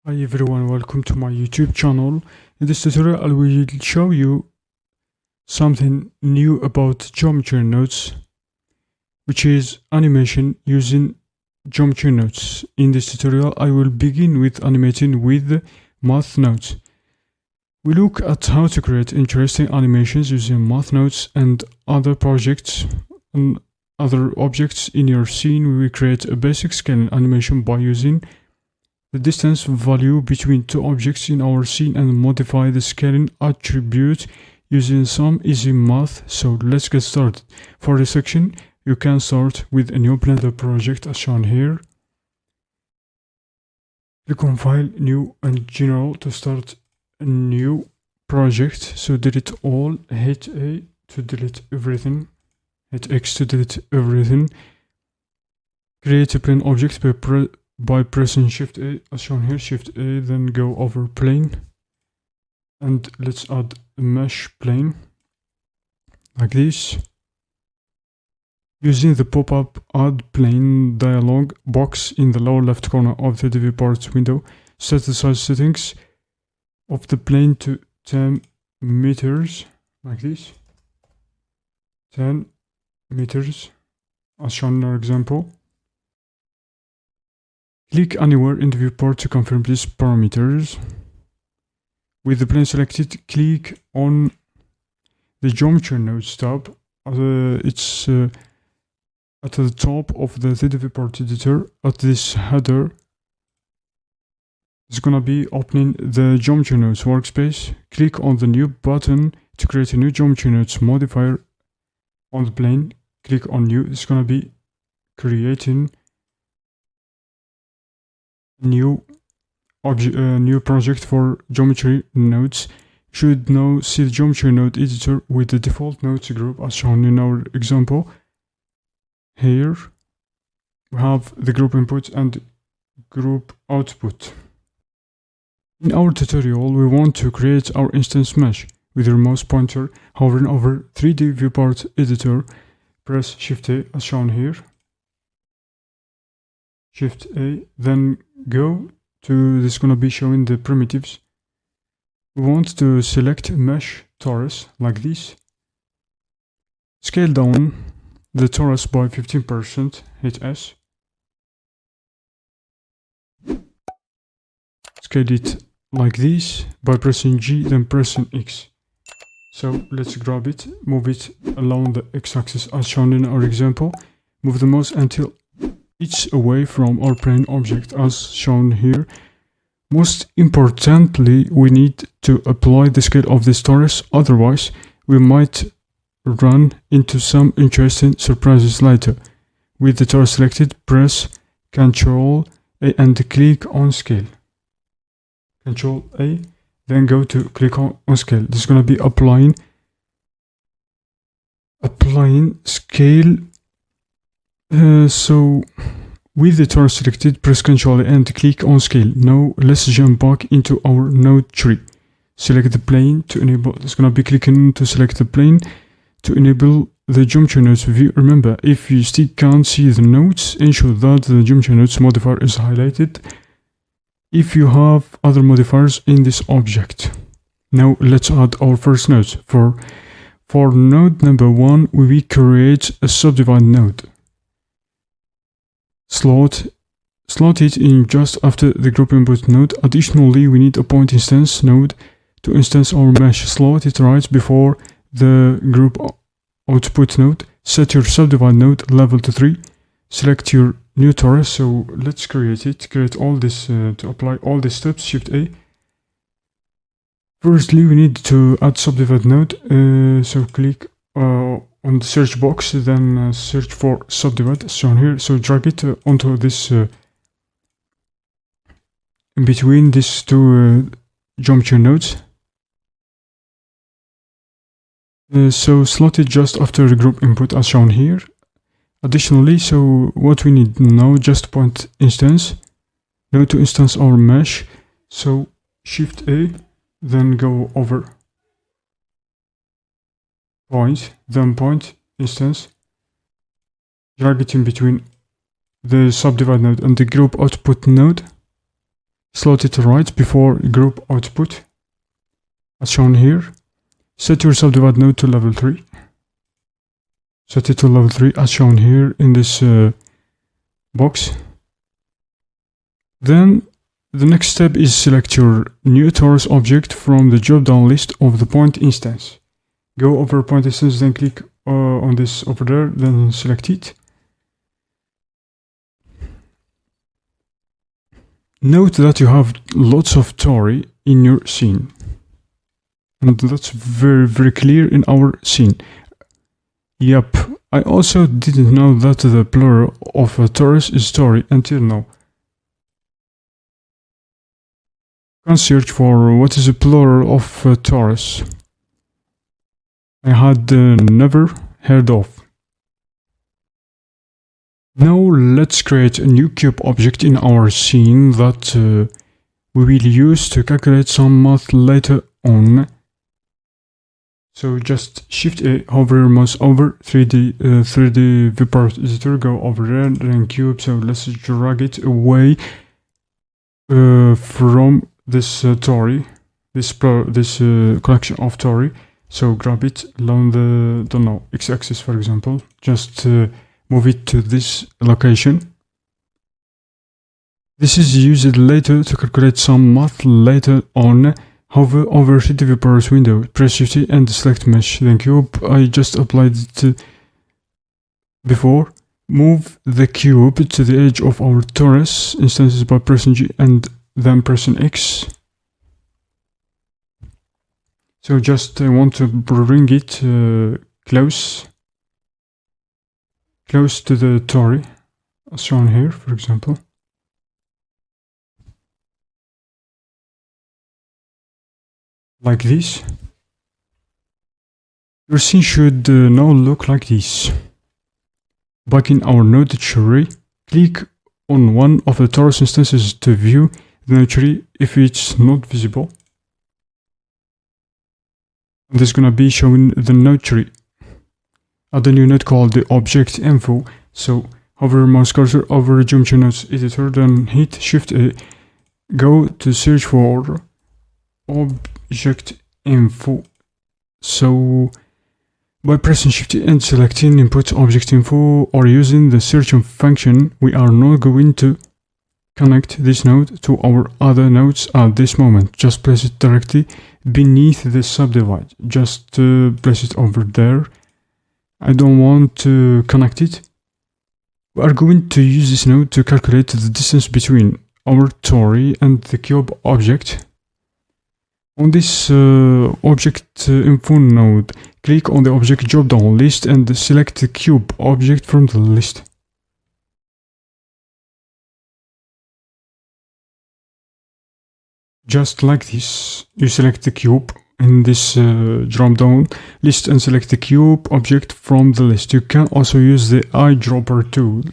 Hi everyone, welcome to my YouTube channel. In this tutorial I will show you something new about geometry nodes, which is animation using geometry nodes. In this tutorial I will begin with animating with math nodes. We look at how to create interesting animations using math nodes and other projects and other objects in your scene. We will create a basic scaling animation by using the distance value between two objects in our scene and modify the scaling attribute using some easy math. So let's get started. For this section, you can start with a new Blender project as shown here. Click on File, New and General to start a new project. So delete all, hit A to delete everything, hit X to delete everything. Create a plane object by pressing Shift A as shown here, Shift A, then go over plane and let's add a mesh plane like this. Using the pop-up add plane dialog box in the lower left corner of the viewport window, set the size settings of the plane to 10 meters like this, 10 meters as shown in our example. Click anywhere in the viewport to confirm these parameters. With the plane selected, click on the Geometry Nodes tab. It's at the top of the 3D viewport editor. At this header, it's gonna be opening the Geometry Nodes workspace. Click on the New button to create a new Geometry Nodes modifier on the plane. Click on New. It's gonna be creating new project for geometry nodes. You should now see the geometry node editor with the default nodes group as shown in our example. Here we have the group input and group output. In our tutorial we want to create our instance mesh. With your mouse pointer hovering over 3D viewport editor, press Shift A as shown here, Shift A, then go to this, gonna be showing the primitives. We want to select mesh torus like this, scale down the torus by 15%, hit S, scale it like this by pressing G, then pressing X. So let's grab it, move it along the x-axis as shown in our example. Move the mouse until it's away from our plane object as shown here. Most importantly, we need to apply the scale of this torus, otherwise we might run into some interesting surprises later. With the torus selected, press Ctrl A and click on scale. Ctrl A, then go to click on scale. This is going to be applying scale. So with the torus selected, press Ctrl and click on scale. Now let's jump back into our node tree. Select the plane to enable. It's gonna be clicking to select the plane to enable the geometry nodes view. Remember, if you still can't see the nodes, ensure that the geometry nodes modifier is highlighted if you have other modifiers in this object. Now let's add our first nodes. For node number 1, we will create a subdivide node. Slot it in just after the group input node. Additionally, we need a point instance node to instance our mesh. Slot it right before the group output node. Set your subdivide node level to 3. Select your new torus. So let's create it. Create all this to apply all these steps. Shift A. Firstly, we need to add subdivide node. So click on the search box, then search for subdivide shown here. So drag it onto this in between these two geometry nodes. So slot it just after the group input as shown here. Additionally, so what we need now, just point instance. Now to instance our mesh. So Shift A, then go over point, then point instance, drag it in between the subdivide node and the group output node. slot it right before group output, as shown here. Set your subdivide node to level 3. Set it to level 3 as shown here in this box. Then the next step is select your new torus object from the drop-down list of the point instance. Go over point instance, then click on this over there, then select it. Note that you have lots of tori in your scene. And that's very clear in our scene. Yep, I also didn't know that the plural of a torus is tori until now. Can search for what is the plural of a torus. I had never heard of. Now let's create a new cube object in our scene that we will use to calculate some math later on. So just Shift A, hover your mouse over 3D viewport editor, go over there, then cube. So let's drag it away from this tori, this collection of tori. So grab it along the, don't know, x-axis for example. Just move it to this location. This is used later to calculate some math later on. Hover over 3D viewport window, press Shift and select mesh, then cube. I just applied it before. Move the cube to the edge of our torus instances by pressing G and then pressing X. So just want to bring it close to the tori, as shown here, for example. Like this. Your scene should now look like this. Back in our node tree, click on one of the torus instances to view the node tree if it's not visible. And this is gonna be showing the node tree. Add a new node called the object info. So hover mouse cursor over geometry nodes editor, then hit Shift A. Go to search for object info. So by pressing Shift and selecting input object info or using the search function, we are not going to connect this node to our other nodes at this moment. Just place it directly beneath the subdivide. Just place it over there. I don't want to connect it. We are going to use this node to calculate the distance between our tori and the cube object. On this object info node, click on the object drop-down list and select the cube object from the list. Just like this, you select the cube in this drop-down list and select the cube object from the list. You can also use the eyedropper tool,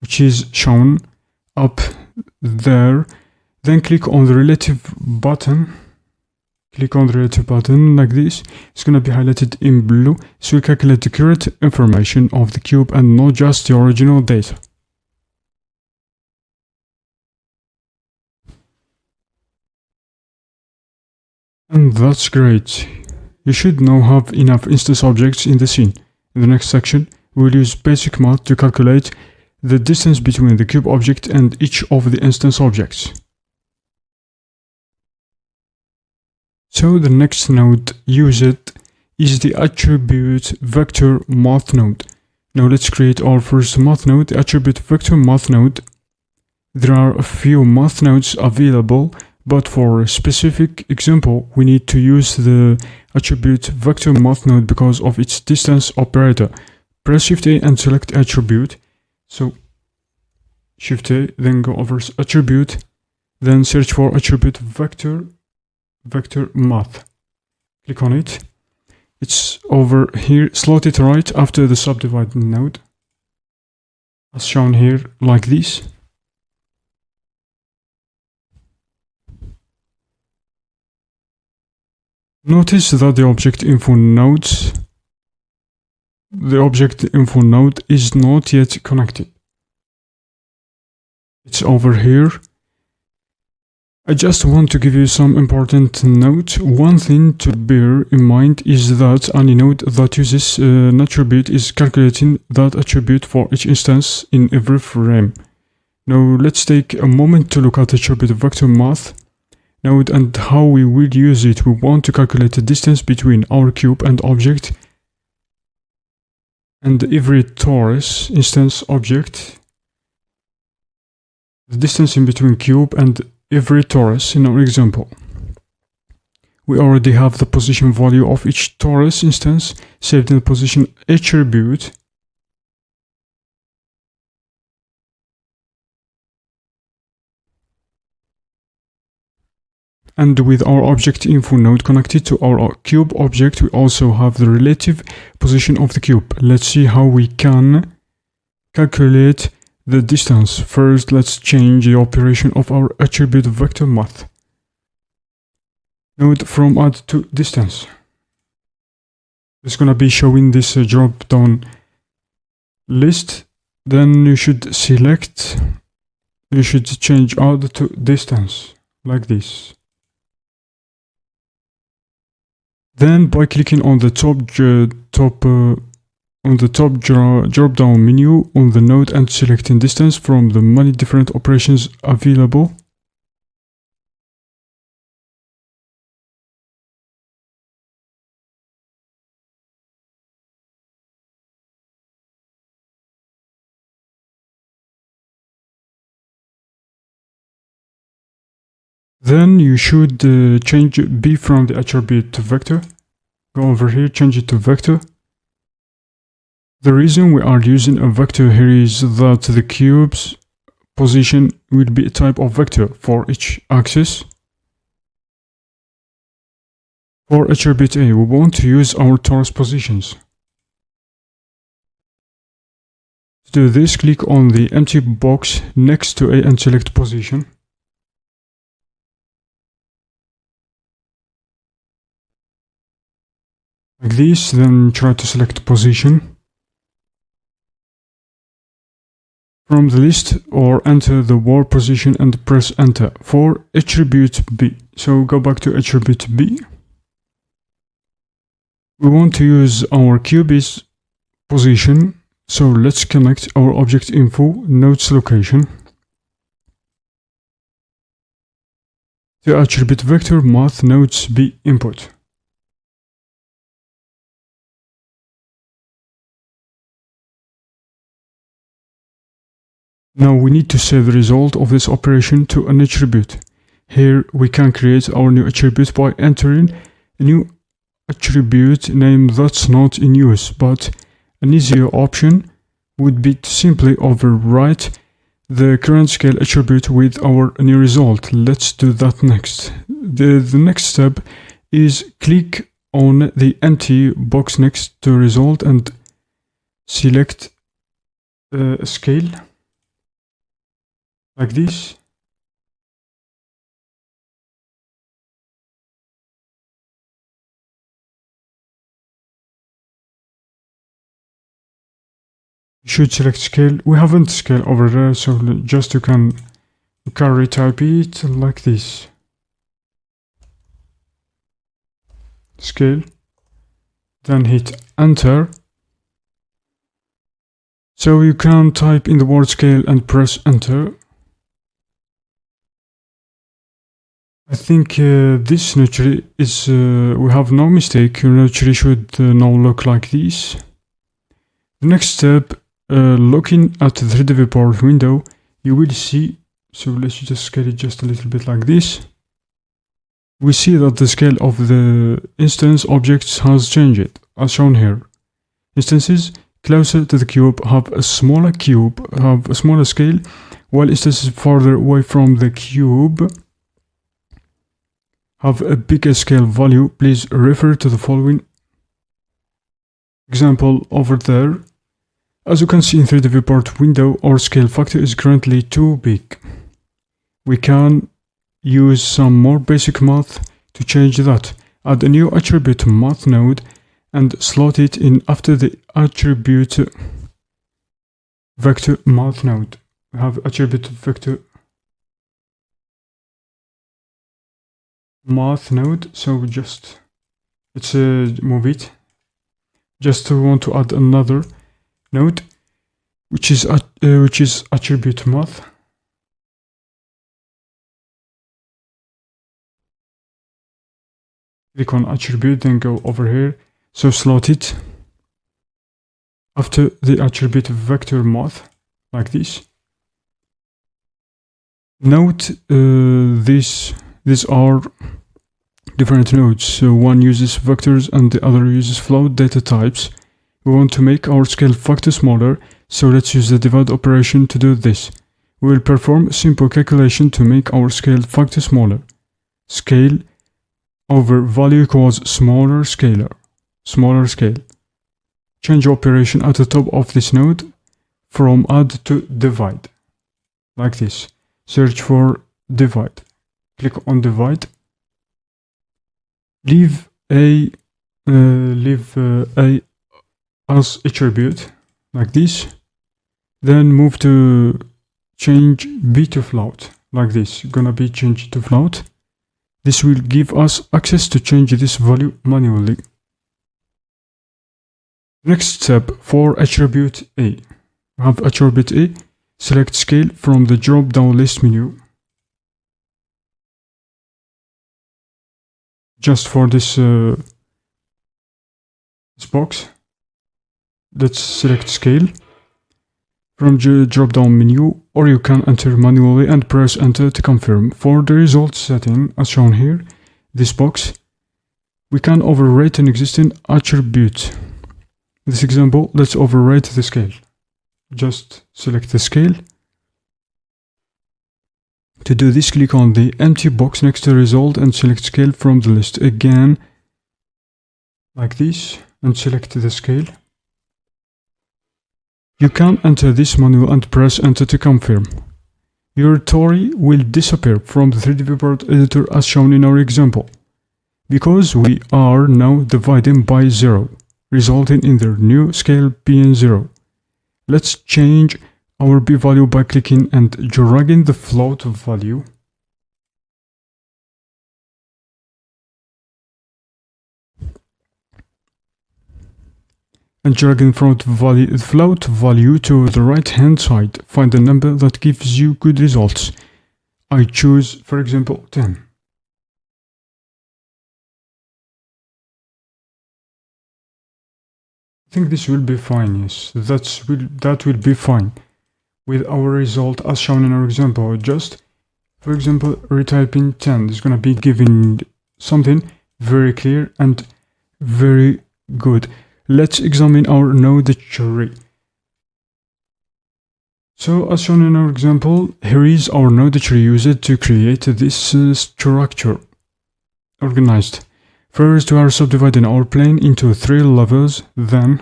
which is shown up there. Then click on the relative button. Click on the relative button like this. It's going to be highlighted in blue. So you calculate the correct information of the cube and not just the original data. And that's great. You should now have enough instance objects in the scene. In the next section, we'll use basic math to calculate the distance between the cube object and each of the instance objects. So the next node used is the attribute vector math node. Now let's create our first math node, the attribute vector math node. There are a few math nodes available, but for a specific example, we need to use the attribute vector math node because of its distance operator. Press Shift A and select attribute. So Shift A, then go over attribute, then search for attribute vector math. Click on it. It's over here. Slot it right after the subdivide node, as shown here, like this. Notice that the object info node is not yet connected. It's over here. I just want to give you some important note. One thing to bear in mind is that any node that uses an attribute is calculating that attribute for each instance in every frame. Now let's take a moment to look at attribute vector math node and how we will use it. We want to calculate the distance between our cube and object and every torus instance object. The distance in between cube and every torus in our example. We already have the position value of each torus instance saved in the position attribute. And with our object info node connected to our cube object, we also have the relative position of the cube. Let's see how we can calculate the distance. First, let's change the operation of our attribute vector math node from add to distance. It's gonna be showing this drop down list. Then you should change add to distance like this. Then by clicking on the drop down menu on the node and selecting distance from the many different operations available. Then you should change B from the attribute to vector. Go over here, change it to vector. The reason we are using a vector here is that the cube's position will be a type of vector for each axis. For attribute A, we want to use our torus positions. To do this, click on the empty box next to A and select position. Like this, then try to select position from the list or enter the word position and press enter for attribute B. So go back to attribute B. We want to use our cube's position, so let's connect our object info node's location to attribute vector math nodes B input. Now we need to save the result of this operation to an attribute. Here we can create our new attribute by entering a new attribute name that's not in use, but an easier option would be to simply overwrite the current scale attribute with our new result. Let's do that next. The next step is click on the empty box next to result and select scale. Like this. You should select scale. We haven't scale over there, so just you can retype it like this. Scale. Then hit enter. So you can type in the word scale and press enter. I think this naturally is, we have no mistake, naturally should now look like this. The next step, looking at the 3D viewport window, you will see, so let's just scale it just a little bit like this. We see that the scale of the instance objects has changed, as shown here. Instances closer to the cube have a smaller scale, while instances farther away from the cube have a bigger scale value. Please refer to the following example over there. As you can see in 3D viewport window, our scale factor is currently too big. We can use some more basic math to change that. Add a new attribute math node and slot it in after the attribute vector math node. We have attribute vector math node, so just let's move it. Just want to add another node, which is attribute math. Click on attribute, then go over here. So slot it after the attribute vector math, like this. Note these are different nodes. So one uses vectors and the other uses float data types. We want to make our scale factor smaller, so let's use the divide operation to do this. We will perform a simple calculation to make our scale factor smaller. Scale over value equals smaller scale. Change operation at the top of this node from add to divide, like this. Search for divide. Click on divide. Leave a as attribute, like this. Then move to change b to float, like this. Gonna be changed to float. This will give us access to change this value manually. Next step, for attribute A. We have attribute A. Select scale from the drop-down list menu. Just for this box, let's select scale from the drop-down menu, or you can enter manually and press enter to confirm. For the result setting, as shown here, this box, we can overwrite an existing attribute. In this example, let's overwrite the scale. Just select the scale. To do this, click on the empty box next to the result and select scale from the list. Again, like this, and select the scale. You can enter this manual and press enter to confirm. Your Tori will disappear from the 3D viewport editor as shown in our example, because we are now dividing by 0, resulting in the new scale being 0. Let's change our b value by clicking and dragging the float value. And dragging float value to the right hand side. Find a number that gives you good results. I choose, for example, 10. I think this will be fine, yes. That will be fine with our result as shown in our example. Just, for example, retyping 10 is gonna be giving something very clear and very good. Let's examine our node tree. So, as shown in our example, here is our node tree used to create this structure. Organized. First, we are subdividing our plane into 3 levels, then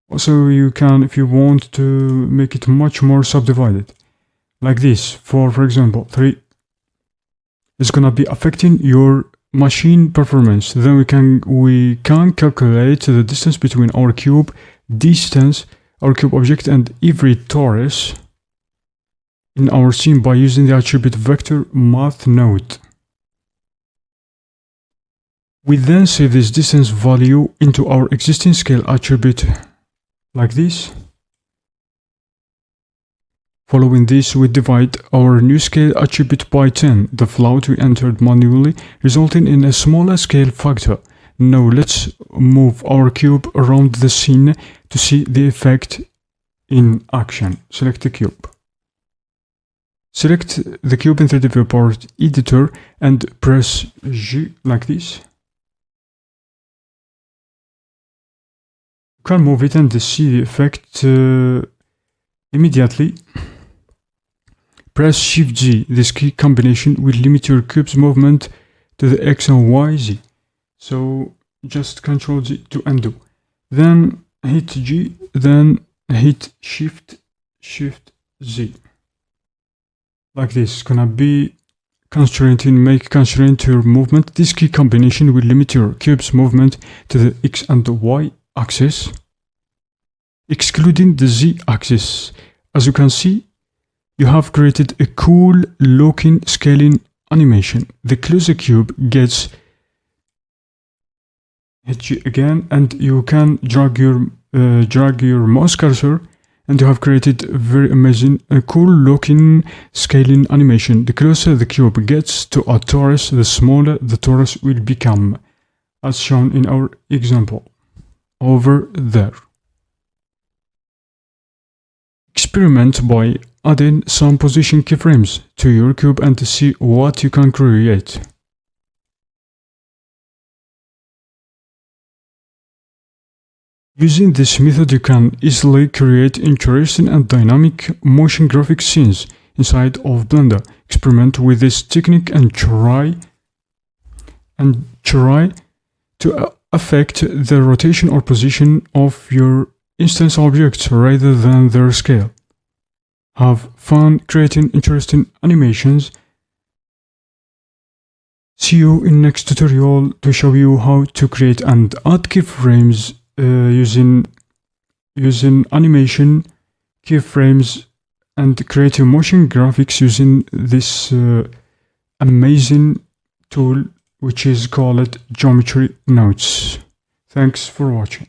also you can, if you want to make it much more subdivided, like this. For example, 3 is gonna be affecting your machine performance. Then we can calculate the distance between our cube object and every torus in our scene by using the attribute vector math node. We then save this distance value into our existing scale attribute, like this. Following this, we divide our new scale attribute by 10, the float we entered manually, resulting in a smaller scale factor. Now let's move our cube around the scene to see the effect in action. Select the cube. Select the cube in 3D viewport editor and press G, like this. You can move it and see the effect immediately. Press Shift G. This key combination will limit your cube's movement to the X and Y, Z. So just Ctrl Z to undo. Then hit G, then hit Shift Z. Like this. It's gonna be make constraint your movement. This key combination will limit your cube's movement to the X and the Y axis, excluding the Z axis. As you can see, you have created a cool looking scaling animation. The closer cube gets hit you again, and you can drag your mouse cursor, and you have created a very amazing, cool looking scaling animation. The closer the cube gets to a torus, the smaller the torus will become, as shown in our example over there. Experiment by adding some position keyframes to your cube and see what you can create. Using this method, you can easily create interesting and dynamic motion graphic scenes inside of Blender. Experiment with this technique and try to affect the rotation or position of your instance objects rather than their scale. Have fun creating interesting animations. See you in next tutorial to show you how to create and add keyframes using animation keyframes and create motion graphics using this amazing tool which is called Geometry Notes. Thanks for watching.